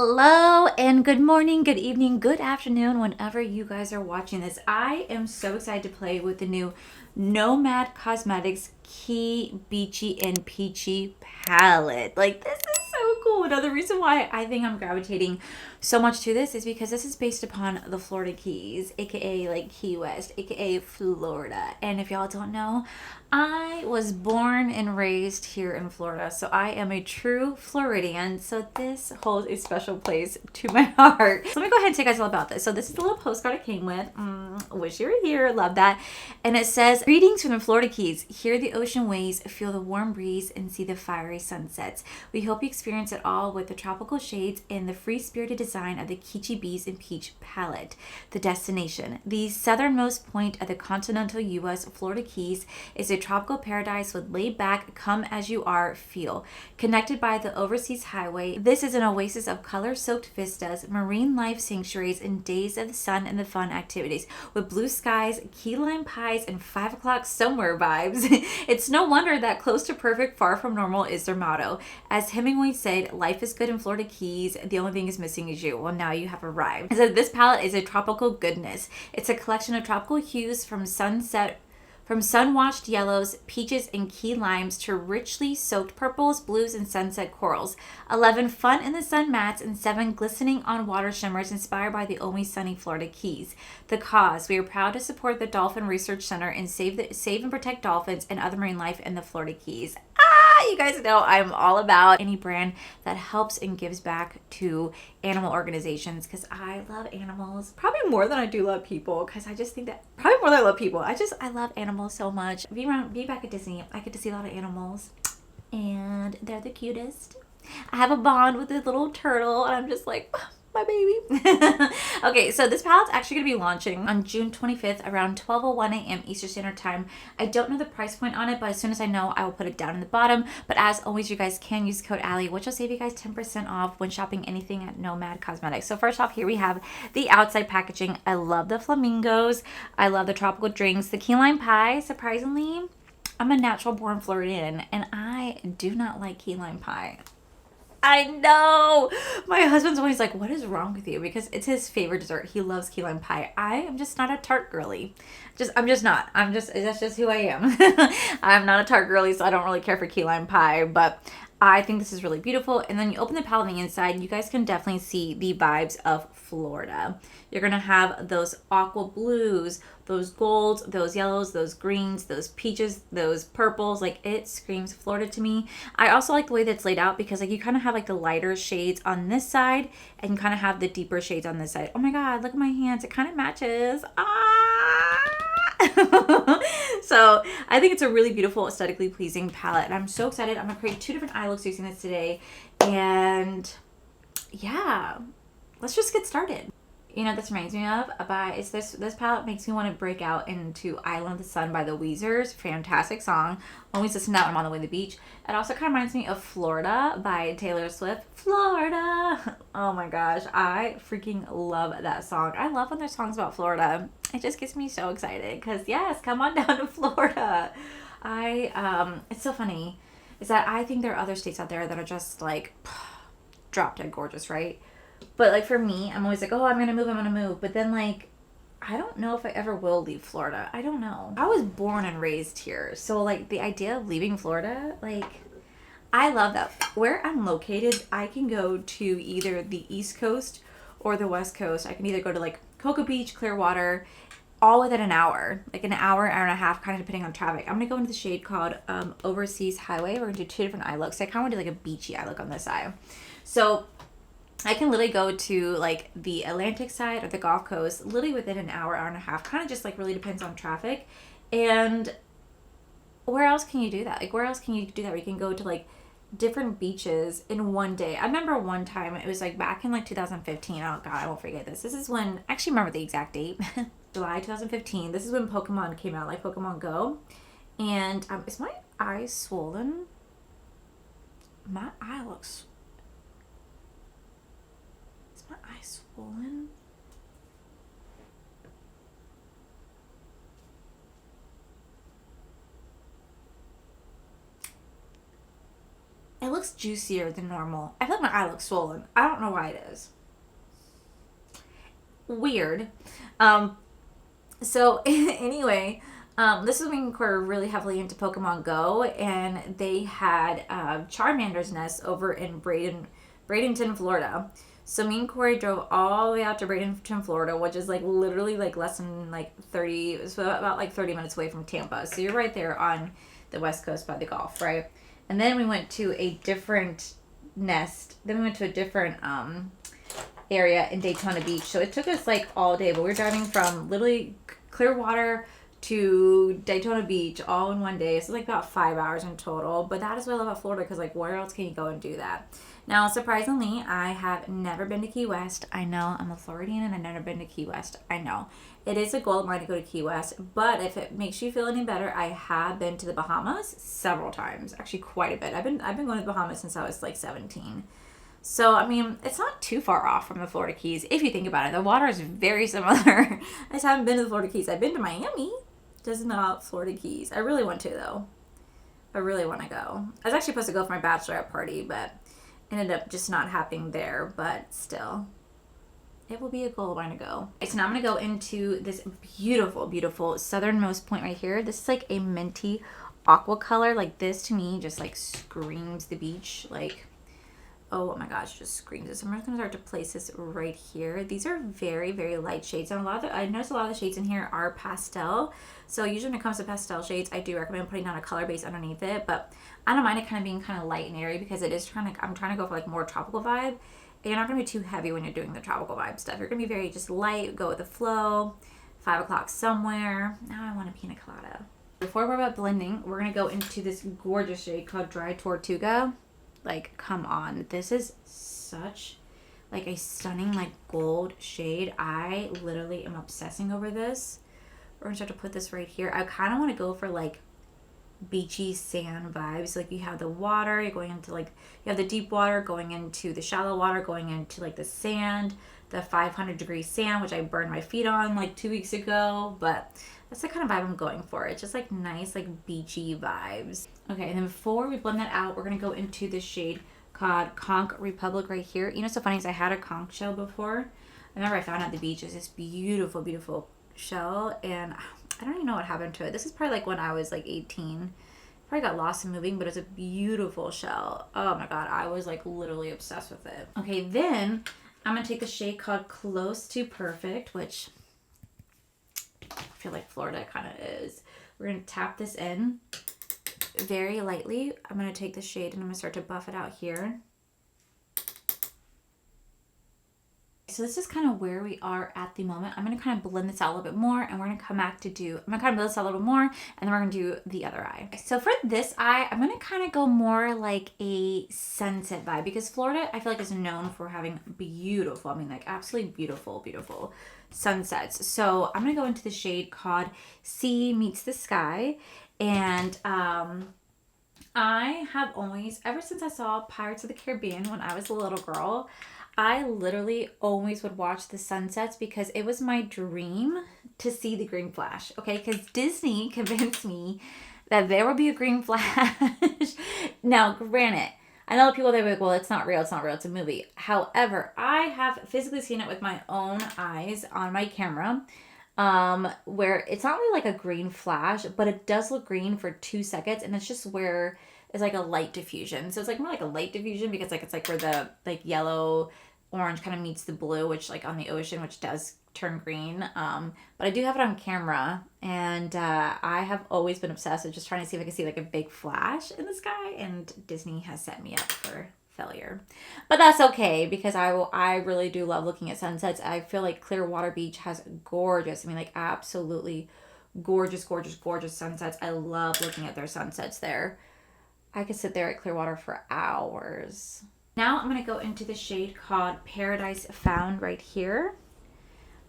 Hello and good morning, good evening, good afternoon, whenever you guys are watching this. I am so excited to play with the new Nomad Cosmetics Key Beachy and Peachy palette. Like, this is so cool. Another reason why I think I'm gravitating so much to this is because this is based upon the Florida Keys, aka like Key West, aka Florida. And if y'all don't know, I was born and raised here in Florida, so I am a true Floridian. So this holds a special place to my heart. So let me go ahead and tell you guys all about this. So this is the little postcard it came with. Wish you were here. Love that. And it says, "Greetings from the Florida Keys. Hear the ocean waves, feel the warm breeze, and see the fiery sunsets. We hope you experience it all with the tropical shades and the free-spirited design of the Peachy Bees and Peach palette. The destination, the southernmost point of the continental U.S. Florida Keys, is a tropical paradise with laid-back, come-as-you-are feel. Connected by the overseas highway, this is an oasis of color-soaked vistas, marine life sanctuaries, and days of the sun and the fun activities. With blue skies, key lime pies, and 5 o'clock somewhere vibes. It's no wonder that close to perfect, far from normal is their motto. As Hemingway said, life is good in Florida Keys. The only thing is missing is you. Well, now you have arrived." So this palette is a tropical goodness. It's a collection of tropical hues from sun-washed yellows, peaches, and key limes to richly soaked purples, blues, and sunset corals. 11 fun in the sun mattes and 7 glistening on water shimmers inspired by the always sunny Florida Keys. The cause: we are proud to support the Dolphin Research Center and save and protect dolphins and other marine life in the Florida Keys. You guys know I'm all about any brand that helps and gives back to animal organizations because I love animals probably more than I do love people, because I just think that probably more than I love people. I love animals so much. Being back at Disney, I get to see a lot of animals and they're the cutest. I have a bond with this little turtle and I'm just like, my baby. Okay, so this palette's actually going to be launching on June 25th around 12:01 a.m. Eastern Standard Time. I don't know the price point on it, but as soon as I know, I will put it down in the bottom. But as always, you guys can use code Allie, which will save you guys 10% off when shopping anything at Nomad Cosmetics. So first off, here we have the outside packaging. I love the flamingos. I love the tropical drinks. The key lime pie, surprisingly, I'm a natural born Floridian, and I do not like key lime pie. I know. My husband's always like, "What is wrong with you?" Because it's his favorite dessert. He loves key lime pie. I am just not a tart girly. I'm just not. That's just who I am. I'm not a tart girly, so I don't really care for key lime pie, but I think this is really beautiful. And then you open the palette on the inside, you guys can definitely see the vibes of Florida. You're going to have those aqua blues, those golds, those yellows, those greens, those peaches, those purples. Like, it screams Florida to me. I also like the way that's laid out because like you kind of have like the lighter shades on this side and you kind of have the deeper shades on this side. Oh my God, look at my hands. It kind of matches. So I think it's a really beautiful, aesthetically pleasing palette, and I'm so excited. I'm gonna create 2 different eye looks using this today, and yeah, let's just get started. You know what this reminds me of? This palette makes me want to break out into Island of the Sun by the Weezers. Fantastic song. Always listen to that when I'm on the way to the beach. It also kind of reminds me of Florida by Taylor Swift. Florida! Oh my gosh, I freaking love that song. I love when there's songs about Florida. It just gets me so excited because yes, come on down to Florida. It's so funny is that I think there are other states out there that are just like drop dead gorgeous, right? But like for me, I'm always like, oh, I'm gonna move. But then like, I don't know if I ever will leave Florida. I don't know. I was born and raised here. So like the idea of leaving Florida, like I love that. Where I'm located, I can go to either the East Coast or the West Coast. I can either go to like Cocoa Beach, Clearwater, all within an hour, like an hour, hour and a half, kind of depending on traffic. I'm gonna go into the shade called Overseas Highway. We're gonna do 2 different eye looks. So I kind of want to do like a beachy eye look on this eye. So I can literally go to like the Atlantic side or the Gulf Coast literally within an hour, hour and a half. Kind of just like really depends on traffic. And where else can you do that? Like where else can you do that where you can go to like different beaches in one day? I remember one time, it was like back in like 2015. Oh God, I won't forget this. This is when, I actually remember the exact date. July 2015. This is when Pokemon came out, like Pokemon Go. And is my eye swollen? My eye looks... my eye swollen? It it looks juicier than normal. I feel like my eye looks swollen. I don't know why it is. Weird. So anyway, this is when we're really heavily into Pokemon Go, and they had Charmander's nest over in Bradenton, Florida. So me and Corey drove all the way out to Bradenton, Florida, which is like literally like less than like 30, so about like 30 minutes away from Tampa. So you're right there on the West Coast by the Gulf, right? And then we went to a different nest. Then we went to a different area in Daytona Beach. So it took us like all day, but we were driving from literally Clearwater to Daytona Beach all in one day. So it's like about 5 hours in total. But that is what I love about Florida, because like where else can you go and do that? Now, surprisingly, I have never been to Key West. I know, I'm a Floridian and I've never been to Key West. I know. It is a goal of mine to go to Key West, but if it makes you feel any better, I have been to the Bahamas several times. Actually, quite a bit. I've been going to the Bahamas since I was like 17. So, I mean, it's not too far off from the Florida Keys, if you think about it. The water is very similar. I just haven't been to the Florida Keys. I've been to Miami, just not Florida Keys. I really want to, though. I really want to go. I was actually supposed to go for my bachelorette party, but ended up just not happening there. But still, it will be a goal of mine to go. Okay, so now I'm going to go into this beautiful, beautiful southernmost point right here. This is like a minty aqua color. Like, this to me just like screams the beach. Like, oh my gosh, just screams it. So I'm just going to start to place this right here. These are very, very light shades. And I noticed a lot of the shades in here are pastel. So usually when it comes to pastel shades, I do recommend putting on a color base underneath it. But I don't mind it kind of being kind of light and airy, because it is I'm trying to go for like more tropical vibe. And you're not going to be too heavy when you're doing the tropical vibe stuff. You're going to be very just light, go with the flow. 5 o'clock somewhere. Now I want a pina colada. Before we're about blending, we're going to go into this gorgeous shade called Dry Tortuga. Like, come on. This is such like a stunning like gold shade. I literally am obsessing over this. We're going to start to put this right here. I kind of want to go for like beachy sand vibes. Like, you have the water, you're going into like, you have the deep water going into the shallow water, going into like the sand, the 500-degree sand, which I burned my feet on like 2 weeks ago. But that's the kind of vibe I'm going for. It's just like nice, like beachy vibes. Okay, and then before we blend that out, we're going to go into this shade called Conch Republic right here. You know, so funny is I had a conch shell before. I remember I found at the beach. It's this beautiful, beautiful shell, and I don't even know what happened to it. This is probably like when I was like 18. Probably got lost in moving, but it's a beautiful shell. Oh my god, I was like literally obsessed with it. Okay, then I'm going to take the shade called Close to Perfect, which I feel like Florida kind of is. We're going to tap this in very lightly. I'm going to take the shade and I'm going to start to buff it out here. So this is kind of where we are at the moment. I'm going to kind of blend this out a little bit more, and we're going to come back to I'm going to kind of blend this out a little bit more, and then we're going to do the other eye. So for this eye, I'm going to kind of go more like a sunset vibe, because Florida, I feel like, is known for having beautiful, I mean like absolutely beautiful, beautiful sunsets. So I'm going to go into the shade called Sea Meets the Sky, and I have always, ever since I saw Pirates of the Caribbean when I was a little girl, I literally always would watch the sunsets, because it was my dream to see the green flash, okay? Because Disney convinced me that there will be a green flash. Now, granted, I know people, they're like, well, it's not real, it's a movie. However, I have physically seen it with my own eyes on my camera, where it's not really like a green flash, but it does look green for 2 seconds, and it's just where it's like a light diffusion. So it's like more like a light diffusion, because like it's like where the like yellow orange kind of meets the blue, which like on the ocean, which does turn green. But I do have it on camera, and I have always been obsessed with just trying to see if I can see like a big flash in the sky, and Disney has set me up for failure. But that's okay, because I really do love looking at sunsets. I feel like Clearwater Beach has gorgeous, I mean like absolutely gorgeous, gorgeous, gorgeous sunsets. I love looking at their sunsets there. I could sit there at Clearwater for hours. Now I'm going to go into the shade called Paradise Found right here.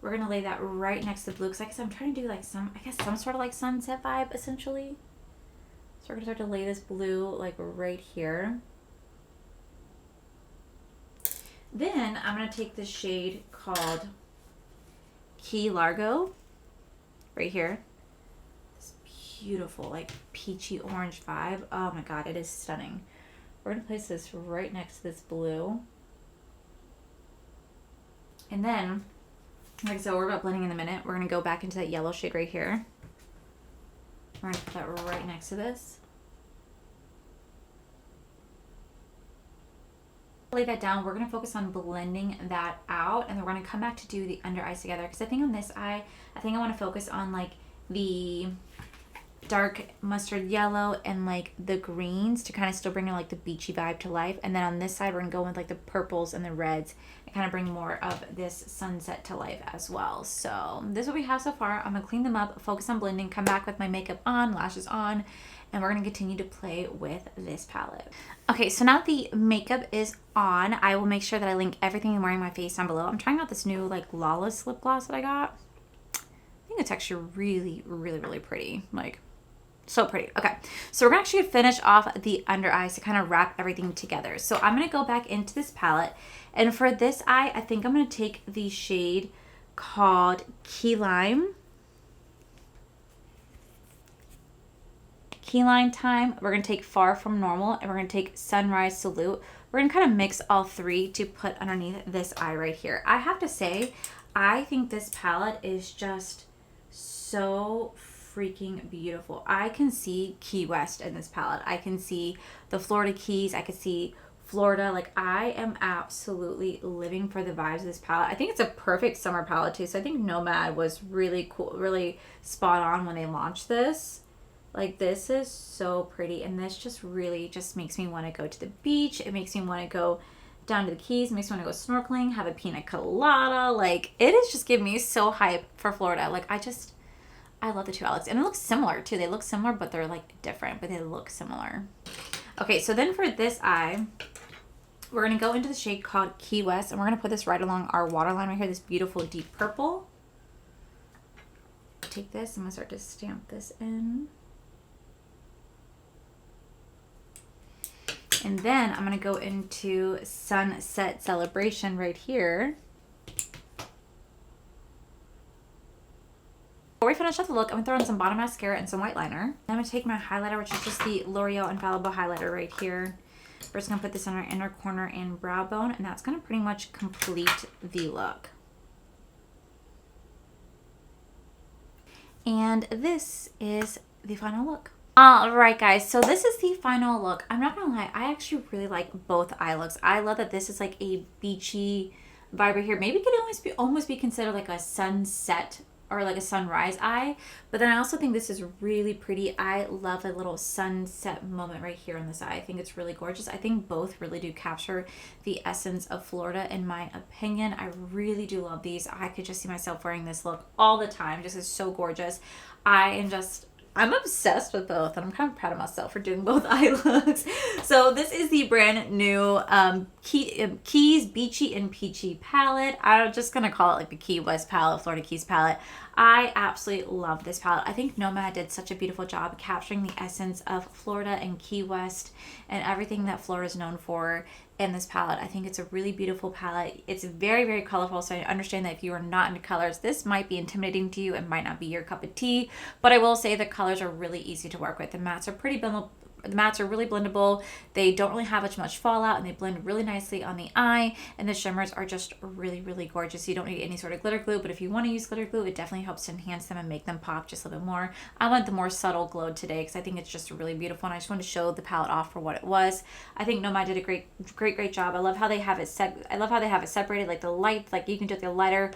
We're going to lay that right next to the blue, because I guess I'm trying to do like some sort of like sunset vibe essentially. So we're going to start to lay this blue like right here. Then I'm going to take this shade called Key Largo right here. This beautiful like peachy orange vibe. Oh my god, it is stunning. We're going to place this right next to this blue. And then, like I said, we're about blending in a minute. We're going to go back into that yellow shade right here. We're going to put that right next to this. Lay that down. We're going to focus on blending that out, and then we're going to come back to do the under eyes together, because I think on this eye, I think I want to focus on like the dark mustard yellow and like the greens to kind of still bring like the beachy vibe to life. And then on this side, we're going to go with like the purples and the reds and kind of bring more of this sunset to life as well. So this is what we have so far. I'm going to clean them up, focus on blending, come back with my makeup on, lashes on, and we're going to continue to play with this palette. Okay, so now the makeup is on. I will make sure that I link everything I'm wearing my face down below. I'm trying out this new like Lawless lip gloss that I got. I think it's actually really, really, really pretty. Like, so pretty. Okay, so we're gonna actually finish off the under eyes to kind of wrap everything together. So I'm gonna go back into this palette, and for this eye, I think I'm gonna take the shade called Key Lime. Key Lime Time. We're going to take Far From Normal, and we're going to take Sunrise Salute. We're going to kind of mix all three to put underneath this eye right here. I have to say, I think this palette is just so freaking beautiful. I can see Key West in this palette. I can see the Florida Keys. I can see Florida. Like, I am absolutely living for the vibes of this palette. I think it's a perfect summer palette too. So I think Nomad was really cool, really spot on when they launched this. Like, this is so pretty, and this just really just makes me want to go to the beach. It makes me want to go down to the Keys. It makes me want to go snorkeling, have a pina colada. Like, it is just giving me so hype for Florida. Like, I love the two Alex, and it looks similar too. They look similar, but they're like different, but they look similar. Okay, so then for this eye, we're going to go into the shade called Key West, and we're going to put this right along our waterline right here, this beautiful deep purple. Take this, I'm going to start to stamp this in. And then I'm going to go into Sunset Celebration right here. Before we finish off the look, I'm going to throw in some bottom mascara and some white liner. I'm going to take my highlighter, which is just the L'Oreal Infallible Highlighter right here. We're just going to put this on our inner corner and brow bone, and that's going to pretty much complete the look. And this is the final look. Alright guys, so this is the final look. I'm not gonna lie, I actually really like both eye looks. I love that this is like a beachy vibe right here. Maybe it could almost be considered like a sunset or like a sunrise eye. But then I also think this is really pretty. I love a little sunset moment right here on this eye. I think it's really gorgeous. I think both really do capture the essence of Florida in my opinion. I really do love these. I could just see myself wearing this look all the time. This is so gorgeous. I'm obsessed with both, and I'm kind of proud of myself for doing both eye looks. So this is the brand new Keys Beachy and Peachy palette. I'm just going to call it like the Key West palette, Florida Keys palette. I absolutely love this palette. I think Nomad did such a beautiful job capturing the essence of Florida and Key West and everything that Florida is known for in this palette. I think it's a really beautiful palette. It's very, very colorful, so I understand that if you are not into colors, this might be intimidating to you. It might not be your cup of tea, but I will say the colors are really easy to work with. The mattes are pretty blendable. The mattes are really blendable. They don't really have much fallout, and they blend really nicely on the eye, and the shimmers are just really, really gorgeous. You don't need any sort of glitter glue, but if you want to use glitter glue, it definitely helps to enhance them and make them pop just a little bit more. I went the more subtle glow today because I think it's just really beautiful, and I just wanted to show the palette off for what it was. I think Nomad did a great job. I love how they have it separated, like the light, like you can do the lighter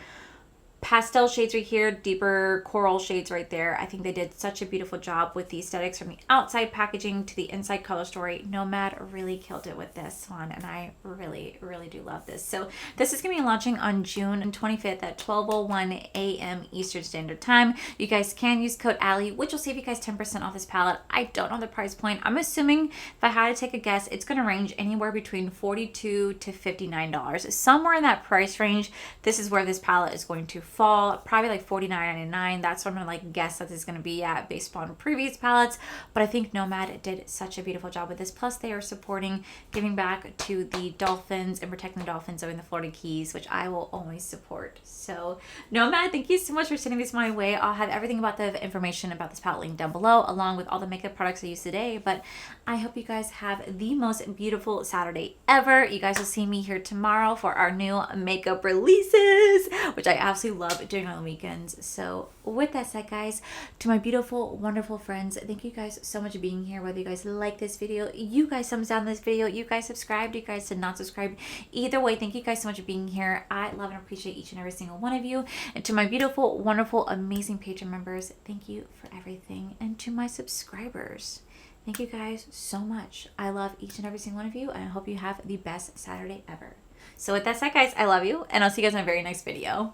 pastel shades right here, deeper coral shades right there. I think they did such a beautiful job with the aesthetics from the outside packaging to the inside color story. Nomad really killed it with this one, and I really, really do love this. So this is going to be launching on June 25th at 12:01 a.m. Eastern Standard Time. You guys can use code Allie, which will save you guys 10% off this palette. I don't know the price point. I'm assuming if I had to take a guess, it's going to range anywhere between $42 to $59. Somewhere in that price range, this is where this palette is going to fall, probably like $49.99. That's what I'm gonna like guess that this is gonna be at based on previous palettes. But I think Nomad did such a beautiful job with this. Plus they are supporting, giving back to the dolphins and protecting the dolphins over in the Florida Keys, which I will always support. So Nomad, thank you so much for sending this my way. I'll have everything about the information about this palette linked down below, along with all the makeup products I used today. But I hope you guys have the most beautiful Saturday ever. You guys will see me here tomorrow for our new makeup releases, which I absolutely love doing on the weekends. So with that said, guys, to my beautiful, wonderful friends, thank you guys so much for being here. Whether you guys like this video, you guys thumbs down this video, you guys subscribed, you guys did not subscribe. Either way, thank you guys so much for being here. I love and appreciate each and every single one of you. And to my beautiful, wonderful, amazing Patreon members, thank you for everything. And to my subscribers, thank you guys so much. I love each and every single one of you, and I hope you have the best Saturday ever. So with that said, guys, I love you, and I'll see you guys in a very next video.